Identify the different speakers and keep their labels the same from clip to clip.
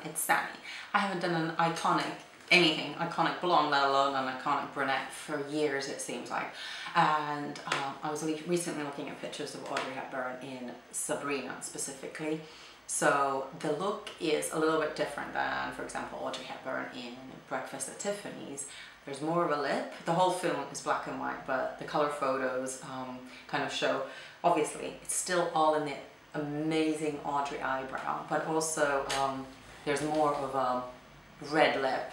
Speaker 1: it's Sanni. I haven't done an anything iconic blonde, let alone an iconic brunette for years, it seems like. And I was recently looking at pictures of Audrey Hepburn in Sabrina specifically. So the look is a little bit different than, for example, Audrey Hepburn in Breakfast at Tiffany's. There's more of a lip. The whole film is black and white, but the color photos kind of show, obviously, it's still all in the amazing Audrey eyebrow, but also there's more of a red lip.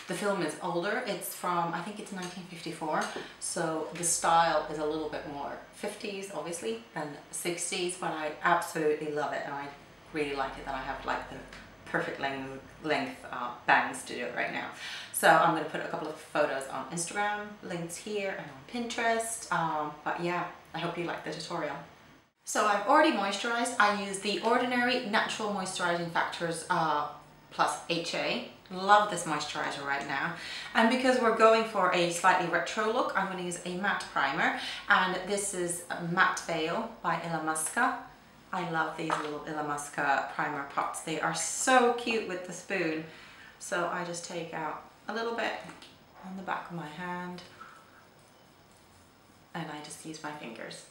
Speaker 1: The film is older. It's from, I think it's 1954, so the style is a little bit more 50s, obviously, than 60s, but I absolutely love it, and I really like it that I have like the perfect length bangs to do it right now. So I'm going to put a couple of photos on Instagram, links here, and on Pinterest. But yeah, I hope you like the tutorial. So I've already moisturized. I use the Ordinary Natural Moisturizing Factors plus HA. Love this moisturizer right now. And because we're going for a slightly retro look, I'm going to use a matte primer. And this is Matte Veil by Illamasqua. I love these little Illamasqua primer pots. They are so cute with the spoon. So I just take out a little bit on the back of my hand and I just use my fingers.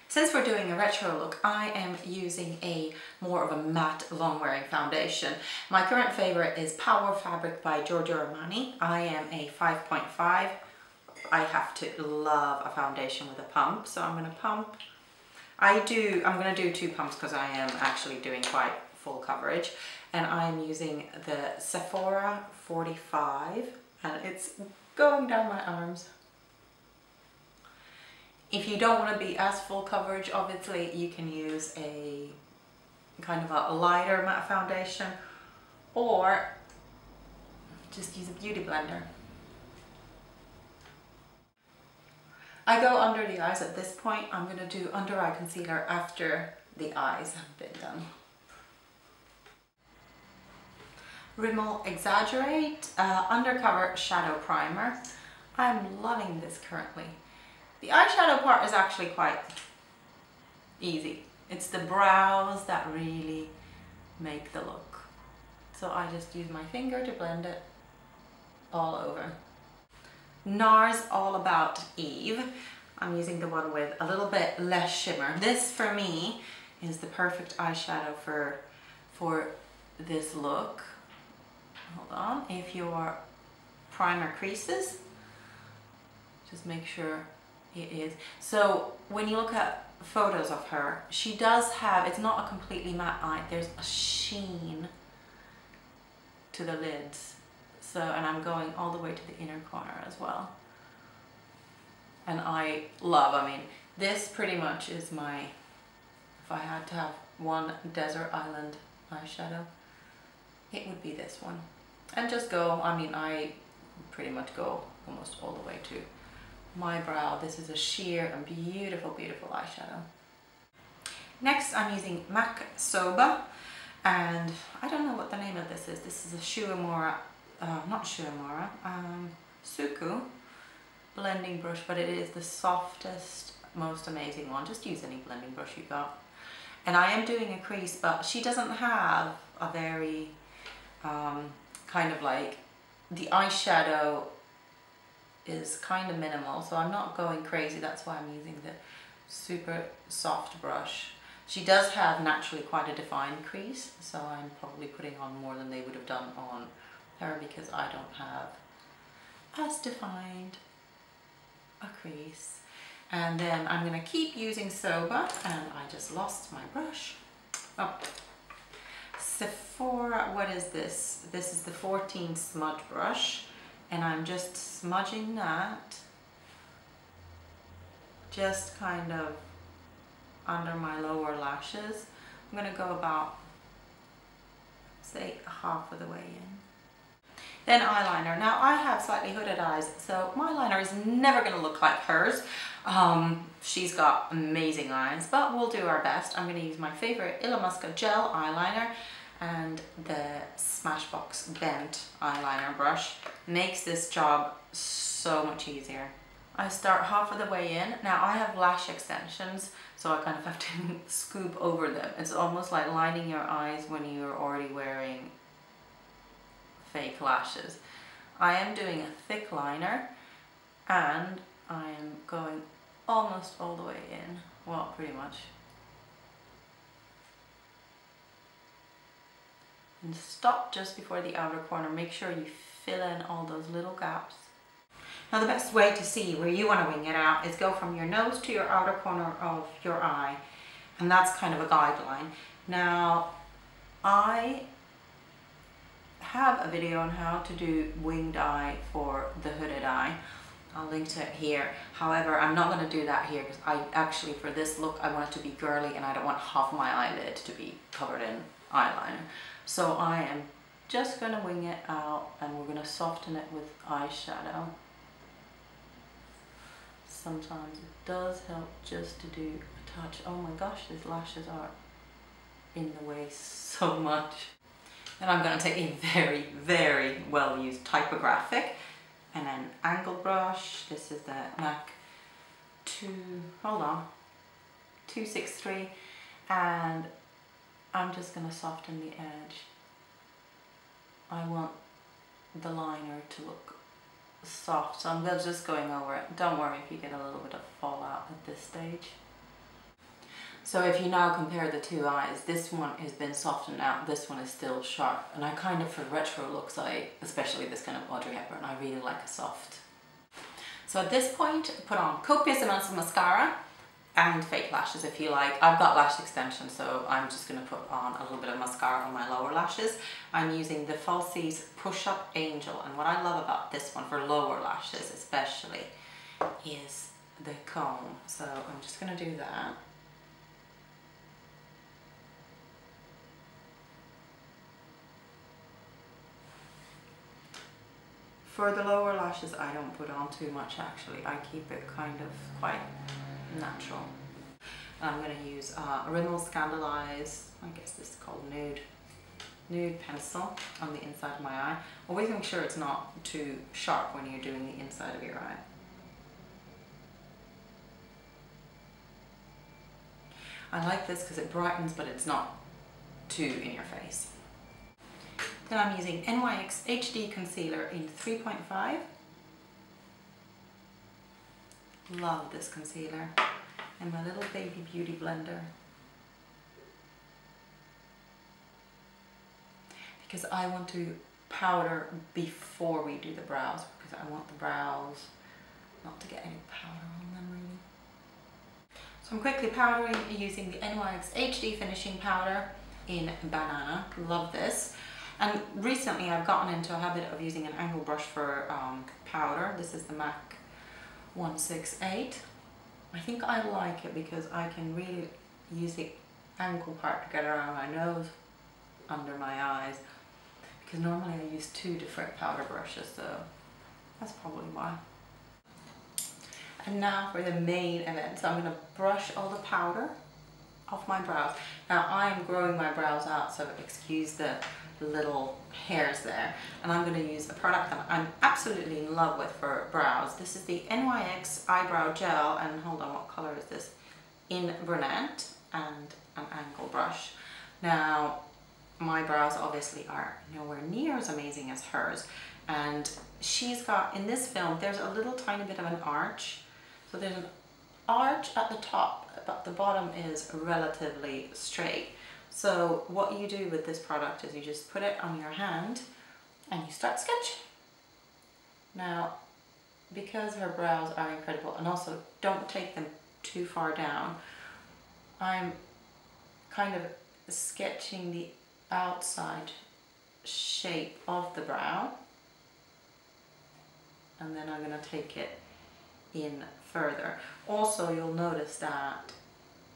Speaker 1: Since we're doing a retro look, I am using more of a matte long-wearing foundation. My current favorite is Power Fabric by Giorgio Armani. I am a 5.5. I have to love a foundation with a pump, so I'm going to pump. I'm going to do 2 pumps because I am actually doing quite full coverage. And I'm using the Sephora 45, and it's going down my arms. If you don't want to be as full coverage, obviously you can use a kind of a lighter matte foundation, or just use a beauty blender. I go under the eyes at this point. I'm going to do under eye concealer after the eyes have been done. Rimmel Exaggerate Undercover Shadow Primer. I'm loving this currently. The eyeshadow part is actually quite easy. It's the brows that really make the look. So I just use my finger to blend it all over. NARS All About Eve. I'm using the one with a little bit less shimmer. This for me is the perfect eyeshadow for this look. Hold on. If your primer creases, just make sure it is. So when you look at photos of her, she does have, it's not a completely matte eye, there's a sheen to the lids. So, and I'm going all the way to the inner corner as well. And I mean, this pretty much is my, if I had to have one desert island eyeshadow, it would be this one. And just go, I mean, I pretty much go almost all the way to my brow. This is a sheer and beautiful, beautiful eyeshadow. Next, I'm using MAC Soba, and I don't know what the name of this is. This is a Suku blending brush, but it is the softest, most amazing one. Just use any blending brush you got. And I am doing a crease, but she doesn't have a very kind of like, the eyeshadow is kind of minimal, so I'm not going crazy. That's why I'm using the super soft brush. She does have naturally quite a defined crease, so I'm probably putting on more than they would have done on her because I don't have as defined a crease. And then I'm going to keep using Soba, and I just lost my brush. Oh, Sephora, what is this? This is the 14 smudge brush. And I'm just smudging that just kind of under my lower lashes. I'm going to go about, say, half of the way in. Then eyeliner. Now I have slightly hooded eyes, so my eyeliner is never going to look like hers. She's got amazing eyes, but we'll do our best. I'm going to use my favorite Illamasqua Gel eyeliner and the Smashbox Bent eyeliner brush. Makes this job so much easier. I start half of the way in. Now I have lash extensions, so I kind of have to scoop over them. It's almost like lining your eyes when you're already wearing fake lashes. I am doing a thick liner and I am going almost all the way in. Well, pretty much. And stop just before the outer corner. Make sure you fill in all those little gaps. Now the best way to see where you want to wing it out is go from your nose to your outer corner of your eye, and that's kind of a guideline. Now I have a video on how to do winged eye for the hooded eye. I'll link to it here. However, I'm not going to do that here because I actually, for this look, I want it to be girly and I don't want half my eyelid to be covered in eyeliner. So I am just going to wing it out and we're going to soften it with eyeshadow. Sometimes it does help just to do a touch. Oh my gosh, these lashes are in the way so much. And I'm going to take a very, very well used Typographic and an angle brush. This is the MAC 263, and I'm just going to soften the edge. I want the liner to look soft, so I'm just going over it. Don't worry if you get a little bit of fallout at this stage. So if you now compare the two eyes, this one has been softened out, this one is still sharp, and I kind of, for retro looks, especially this kind of Audrey Hepburn, I really like a soft. So at this point, put on copious amounts of mascara and fake lashes if you like. I've got lash extensions, so I'm just going to put on a little bit of mascara on my lower lashes. I'm using the Falsies Push Up Angel, and what I love about this one for lower lashes especially is the comb. So I'm just going to do that. For the lower lashes, I don't put on too much actually. I keep it kind of quite natural. I'm going to use Rimmel Scandaleyes, I guess this is called Nude pencil on the inside of my eye. Always make sure it's not too sharp when you're doing the inside of your eye. I like this because it brightens, but it's not too in your face. Then I'm using NYX HD Concealer in 3.5. Love this concealer. And my little baby beauty blender. Because I want to powder before we do the brows, because I want the brows not to get any powder on them really. So I'm quickly powdering using the NYX HD Finishing Powder in Banana. Love this. And recently I've gotten into a habit of using an angle brush for powder. This is the MAC 168. I think I like it because I can really use the angle part to get around my nose, under my eyes. Because normally I use two different powder brushes, so that's probably why. And now for the main event. So I'm going to brush all the powder off my brows. Now I'm growing my brows out, so excuse the little hairs there, and I'm going to use a product that I'm absolutely in love with for brows. This is the NYX Eyebrow Gel, and hold on, what color is this? In Brunette, and an angle brush. Now my brows obviously are nowhere near as amazing as hers, and she's got, in this film, there's a little tiny bit of an arch. So there's an arch at the top, but the bottom is relatively straight. So what you do with this product is you just put it on your hand and you start sketching. Now, because her brows are incredible, and also don't take them too far down, I'm kind of sketching the outside shape of the brow, and then I'm going to take it in further. Also, you'll notice that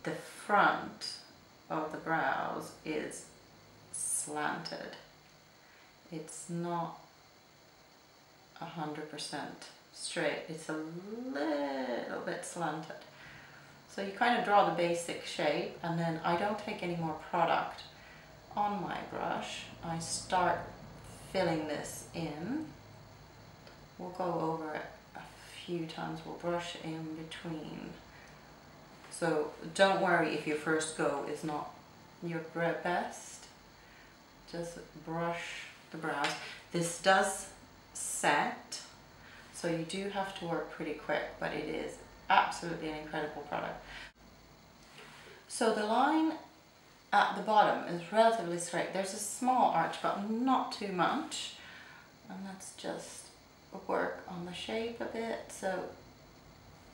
Speaker 1: the front of the brows is slanted. It's not 100% straight, it's a little bit slanted. So you kind of draw the basic shape, and then I don't take any more product on my brush. I start filling this in. We'll go over it a few times. We'll brush in between. So don't worry if your first go is not your best. Just brush the brows. This does set, so you do have to work pretty quick, but it is absolutely an incredible product. So the line at the bottom is relatively straight. There's a small arch, but not too much. And let's just work on the shape a bit so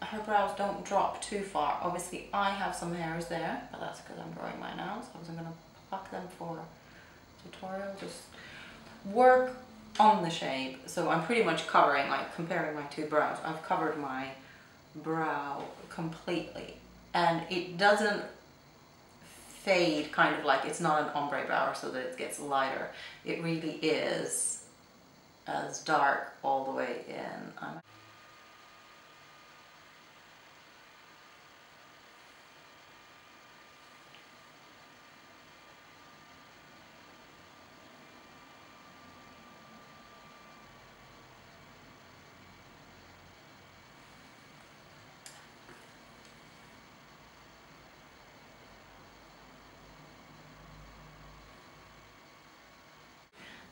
Speaker 1: her brows don't drop too far. Obviously I have some hairs there, but that's because I'm growing mine out, so I wasn't going to pluck them for tutorial. Just work on the shape. So I'm pretty much covering, like comparing my two brows, I've covered my brow completely, and it doesn't fade, kind of like it's not an ombre brow so that it gets lighter. It really is as dark all the way in.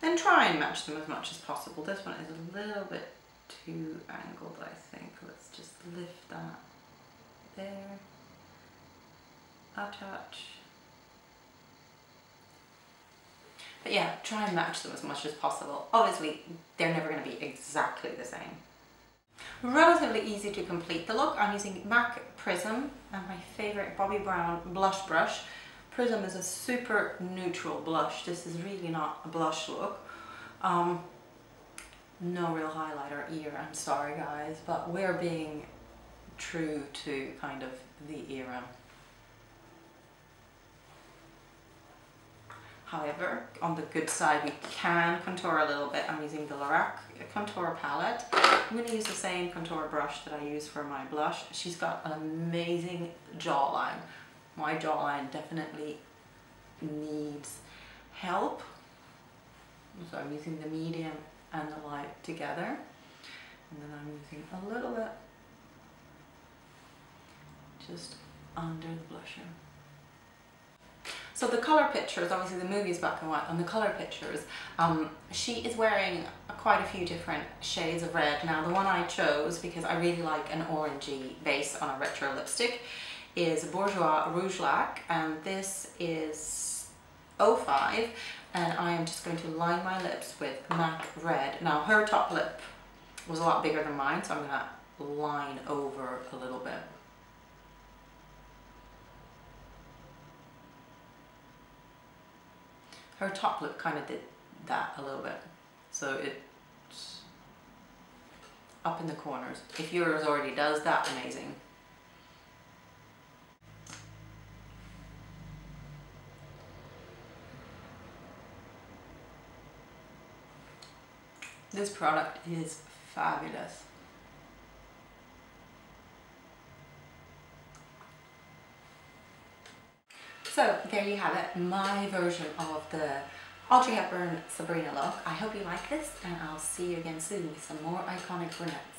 Speaker 1: Then try and match them as much as possible. This one is a little bit too angled, I think. Let's just lift that there. Attach. But yeah, try and match them as much as possible. Obviously, they're never going to be exactly the same. Relatively easy to complete the look. I'm using MAC Prism and my favorite Bobbi Brown blush brush. Prism is a super neutral blush. This is really not a blush look. No real highlighter here, I'm sorry guys, but we're being true to kind of the era. However, on the good side, we can contour a little bit. I'm using the Lorac contour palette. I'm going to use the same contour brush that I use for my blush. She's got an amazing jawline. My jawline definitely needs help. So I'm using the medium and the light together. And then I'm using a little bit just under the blusher. So the color pictures, obviously the movie is black and white, and the color pictures, she is wearing quite a few different shades of red. Now the one I chose, because I really like an orangey base on a retro lipstick, is Bourjois Rouge Lac, and this is 05, and I am just going to line my lips with MAC Red. Now her top lip was a lot bigger than mine, so I'm going to line over a little bit. Her top lip kind of did that a little bit, so it's up in the corners. If yours already does that, amazing. This product is fabulous. So there you have it, my version of the Audrey Hepburn Sabrina look. I hope you like this, and I'll see you again soon with some more iconic brunettes.